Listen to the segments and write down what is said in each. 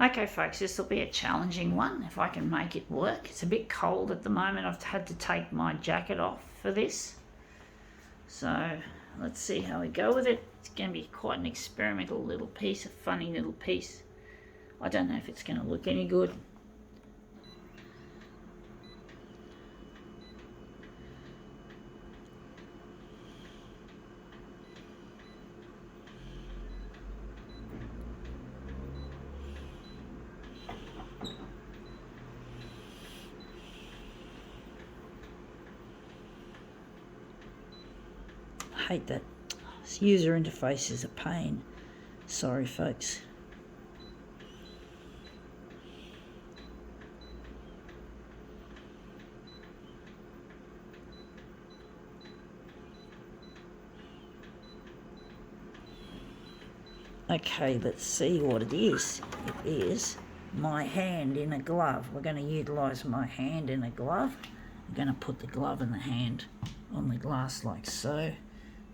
Okay, folks, this will be a challenging one if I can make it work. It's a bit cold at the moment. I've had to take my jacket off for this. So let's see how we go with it. It's going to be quite an experimental little piece, a funny little piece. I don't know if it's going to look any good. I hate that. This user interface is a pain. Sorry, folks. Okay, let's see what it is. It is my hand in a glove. We're going to utilise my hand in a glove. I'm going to put the glove and the hand on the glass like so.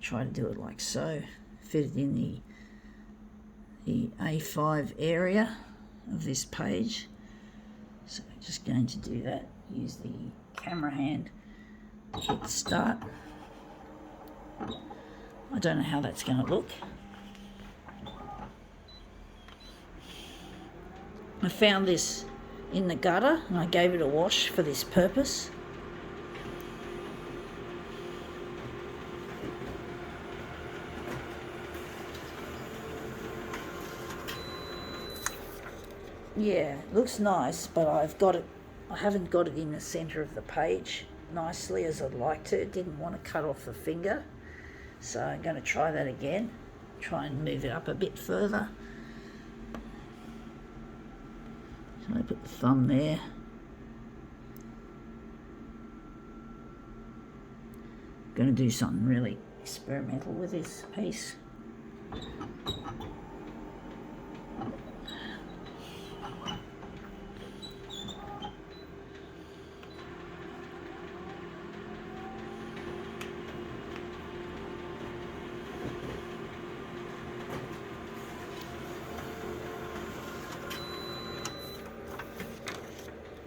Try to do it like so. Fit it in the A5 area of this page. So I'm just going to do that. Use the camera hand to hit start. I don't know how that's going to look. I found this in the gutter and I gave it a wash for this purpose. Yeah, it looks nice, but I haven't got it in the centre of the page nicely as I'd like to. Didn't want to cut off the finger, so I'm going to try that again. Try and move it up a bit further. So I put the thumb there. I'm going to do something really experimental with this piece.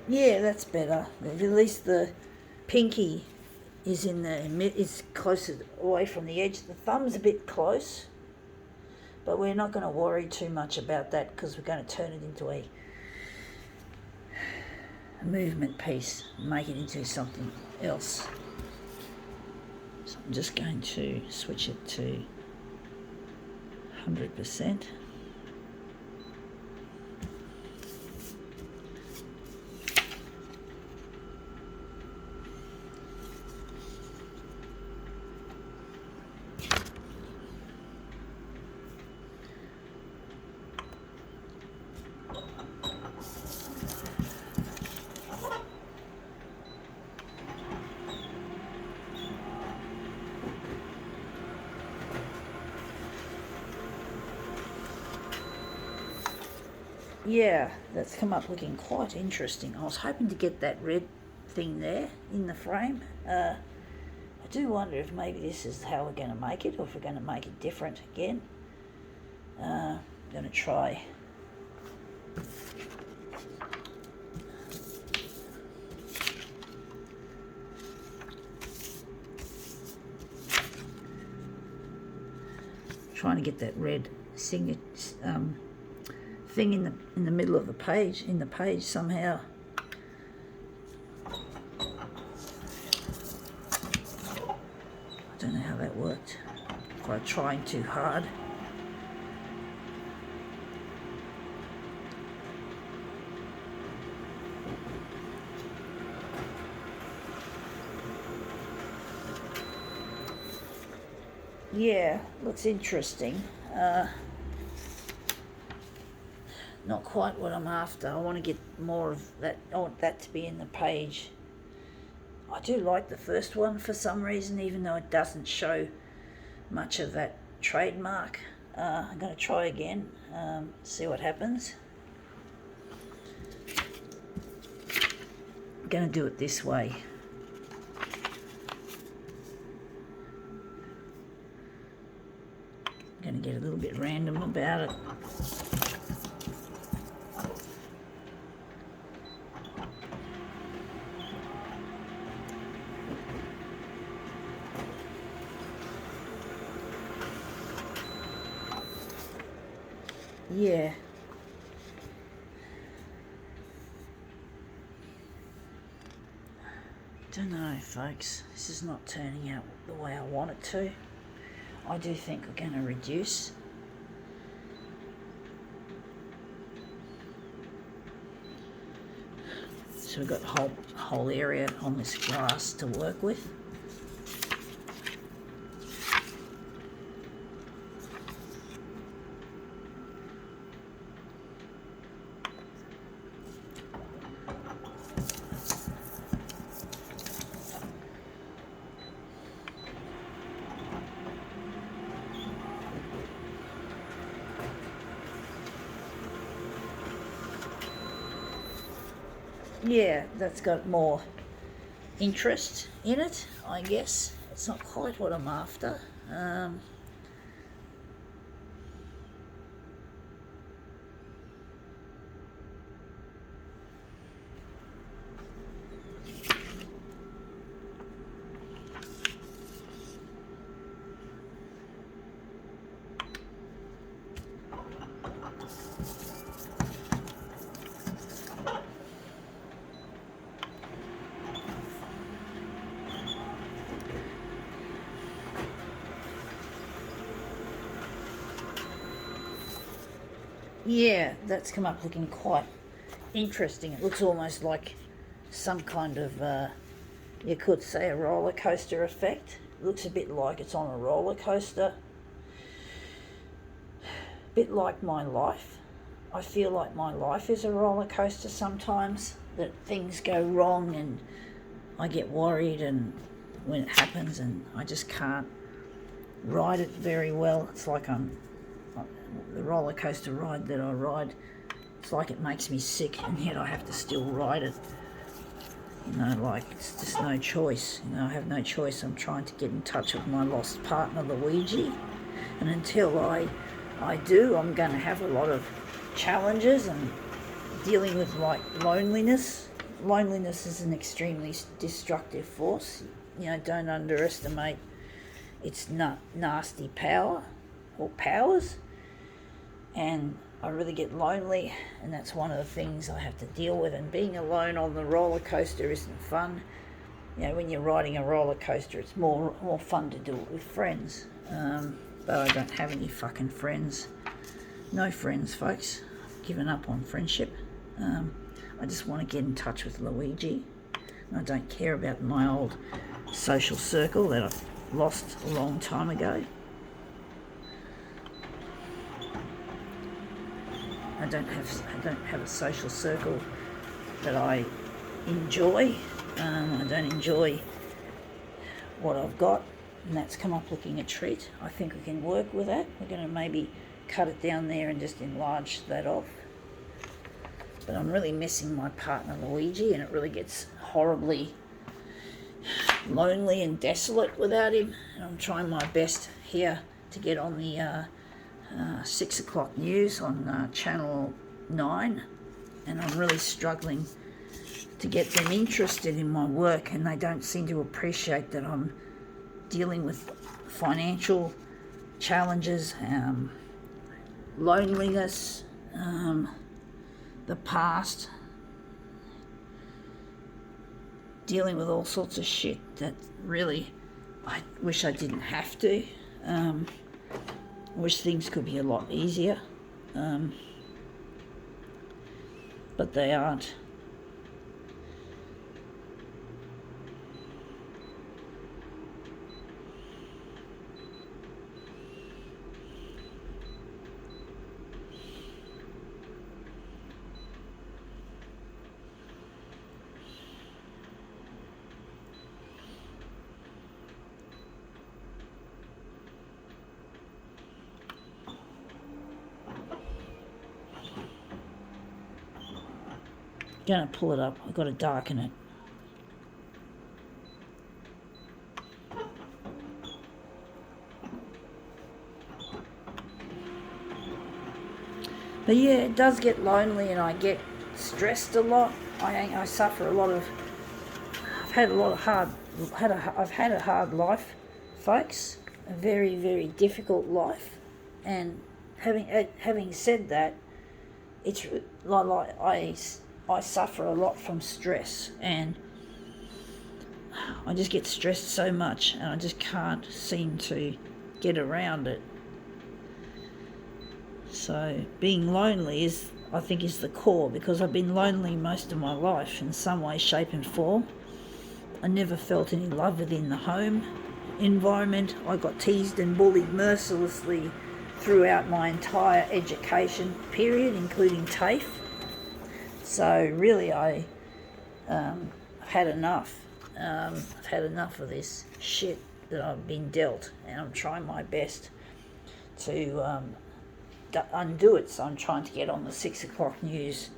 Yeah, that's better. At least the pinky is is closer away from the edge. The thumb's a bit close, but we're not going to worry too much about that because we're going to turn it into a movement piece, make it into something else. So I'm just going to switch it to 100%. Yeah, that's come up looking quite interesting. I was hoping to get that red thing there in the frame. I do wonder if maybe this is how we're going to make it, or if we're going to make it different again. I'm going to try. Trying to get that red signature thing in the middle of the page, somehow. I don't know how that worked. If I tried too hard. Yeah, looks interesting. Not quite what I'm after. I want to get more of that. I want that to be in the page. I do like the first one for some reason, even though it doesn't show much of that trademark. I'm going to try again, see what happens. I'm going to do it this way. I'm going to get a little bit random about it. yeah. Don't know, folks. This is not turning out the way I want it to. I do think we're going to reduce. So we've got the whole area on this glass to work with. Yeah, that's got more interest in it, I guess. It's not quite what I'm after. Yeah, that's come up looking quite interesting. It looks almost like some kind of, you could say, a roller coaster effect. It looks a bit like it's on a roller coaster. A bit like my life. I feel like my life is a roller coaster sometimes, that things go wrong and I get worried and when it happens and I just can't ride it very well. It's like the roller coaster ride that I ride, it's like it makes me sick and yet I have to still ride it. You know, like it's just no choice. You know, I have no choice. I'm trying to get in touch with my lost partner, Luigi, and until I do, I'm going to have a lot of challenges and dealing with like loneliness. Loneliness is an extremely destructive force. You know, don't underestimate its nasty power or powers. And I really get lonely, and that's one of the things I have to deal with. And being alone on the roller coaster isn't fun. You know, when you're riding a roller coaster, it's more fun to do it with friends. But I don't have any fucking friends. No friends, folks. I've given up on friendship. I just want to get in touch with Luigi. I don't care about my old social circle that I've lost a long time ago. I don't have a social circle that I enjoy. I don't enjoy what I've got, and that's come up looking a treat. I think we can work with that. We're going to maybe cut it down there and just enlarge that off. But I'm really missing my partner Luigi, and it really gets horribly lonely and desolate without him. And I'm trying my best here to get on the 6 o'clock news on Channel 9, and I'm really struggling to get them interested in my work, and they don't seem to appreciate that I'm dealing with financial challenges, loneliness, the past, dealing with all sorts of shit that really I wish I didn't have to. Wish things could be a lot easier, but they aren't. Gonna pull it up. I've got to darken it. But yeah, it does get lonely, and I get stressed a lot. I suffer a lot of. I've had a hard life, folks. A very, very difficult life, and having said that, it's like I suffer a lot from stress, and I just get stressed so much, and I just can't seem to get around it. So being lonely I think is the core, because I've been lonely most of my life in some way, shape and form. I never felt any love within the home environment. I got teased and bullied mercilessly throughout my entire education period, including TAFE. So really I've had enough. I've had enough of this shit that I've been dealt, and I'm trying my best to undo it. So I'm trying to get on the 6 o'clock news,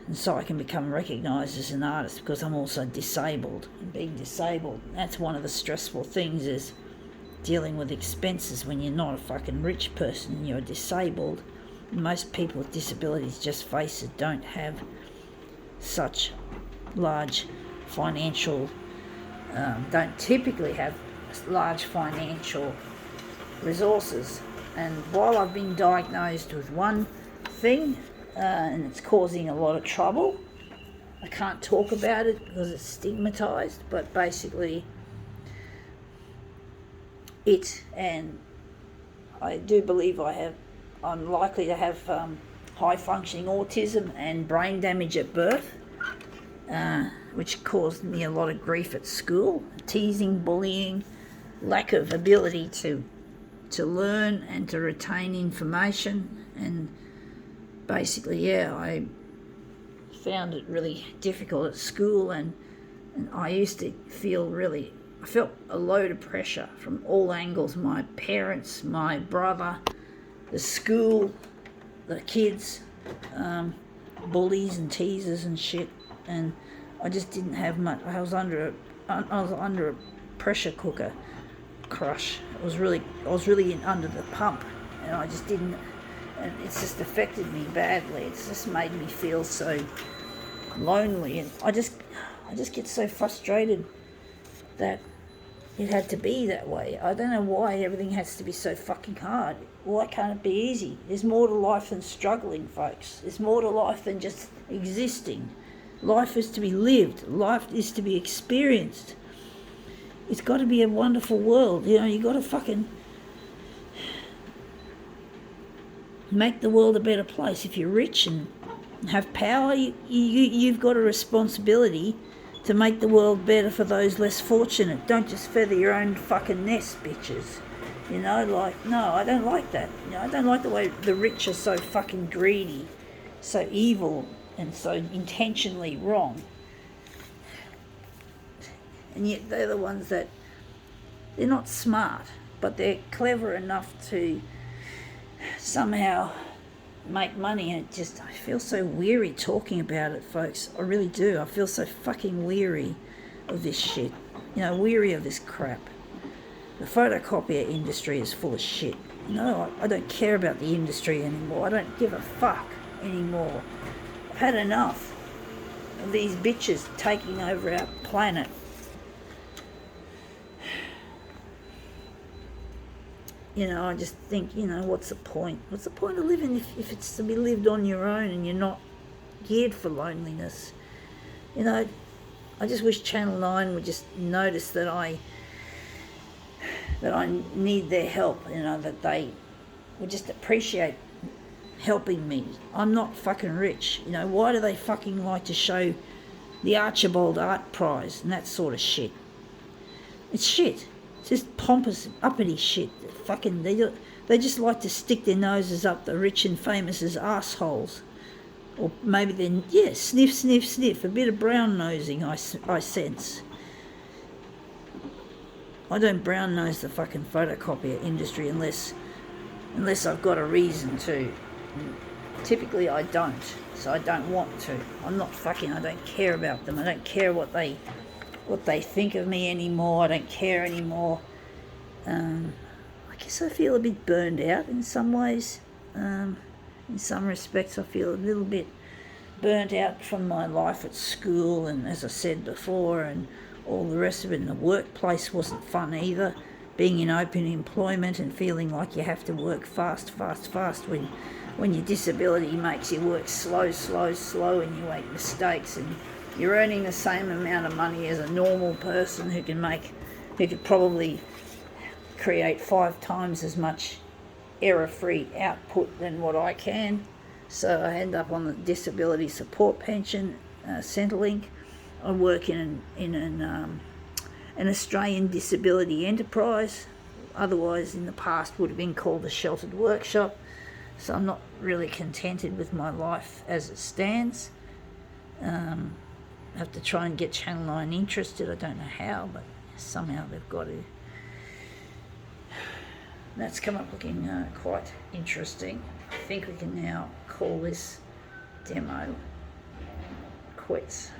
and so I can become recognised as an artist, because I'm also disabled. And being disabled, that's one of the stressful things, is dealing with expenses when you're not a fucking rich person and you're disabled. Most people with disabilities, just face it, don't have such large financial, don't typically have large financial resources. And while I've been diagnosed with one thing, and it's causing a lot of trouble, I can't talk about it because it's stigmatised, but basically and I do believe I'm likely to have high functioning autism and brain damage at birth, which caused me a lot of grief at school. Teasing, bullying, lack of ability to learn and to retain information, and basically, I found it really difficult at school, and I used to I felt a load of pressure from all angles: my parents, my brother, the school, the kids, bullies and teasers and shit, and I just didn't have much. I was under a pressure cooker crush. I was really under the pump, and I just didn't, and it's just affected me badly. It's just made me feel so lonely, and I just get so frustrated that it had to be that way. I don't know why everything has to be so fucking hard. Why can't it be easy? There's more to life than struggling, folks. There's more to life than just existing. Life is to be lived. Life is to be experienced. It's got to be a wonderful world. You got to fucking make the world a better place. If you're rich and have power, you've got a responsibility to make the world better for those less fortunate. Don't just feather your own fucking nest, bitches. No, I don't like that. I don't like the way the rich are so fucking greedy, so evil, and so intentionally wrong. And yet they're the ones that, they're not smart, but they're clever enough to somehow make money. And I feel so weary talking about it, folks. I really do. I feel so fucking weary of this shit. Weary of this crap. The photocopier industry is full of shit. I don't care about the industry anymore. I don't give a fuck anymore. I've had enough of these bitches taking over our planet. I just think, what's the point? What's the point of living if it's to be lived on your own and you're not geared for loneliness? I just wish Channel 9 would just notice that I need their help, that they would just appreciate helping me. I'm not fucking rich. Why do they fucking like to show the Archibald Art Prize and that sort of shit? It's shit. It's just pompous, uppity shit. Fucking, they just like to stick their noses up the rich and famous' assholes. Or maybe then, sniff, sniff, sniff. A bit of brown nosing, I sense. I don't brown nose the fucking photocopier industry unless I've got a reason to. Typically I don't, so I don't want to. I don't care about them. I don't care what they think of me anymore. I don't care anymore. I guess I feel a bit burned out in some ways. In some respects I feel a little bit burnt out from my life at school, and as I said before, and all the rest of it. And the workplace wasn't fun either. being in open employment and feeling like you have to work fast when your disability makes you work slow and you make mistakes, and you're earning the same amount of money as a normal person who could probably create 5 times as much error-free output than what I can. So I end up on the disability support pension, Centrelink. I work in an Australian disability enterprise, otherwise in the past would have been called a sheltered workshop. So I'm not really contented with my life as it stands. I have to try and get Channel 9 interested. I don't know how, but somehow they've got to. That's come up looking quite interesting. I think we can now call this demo quits.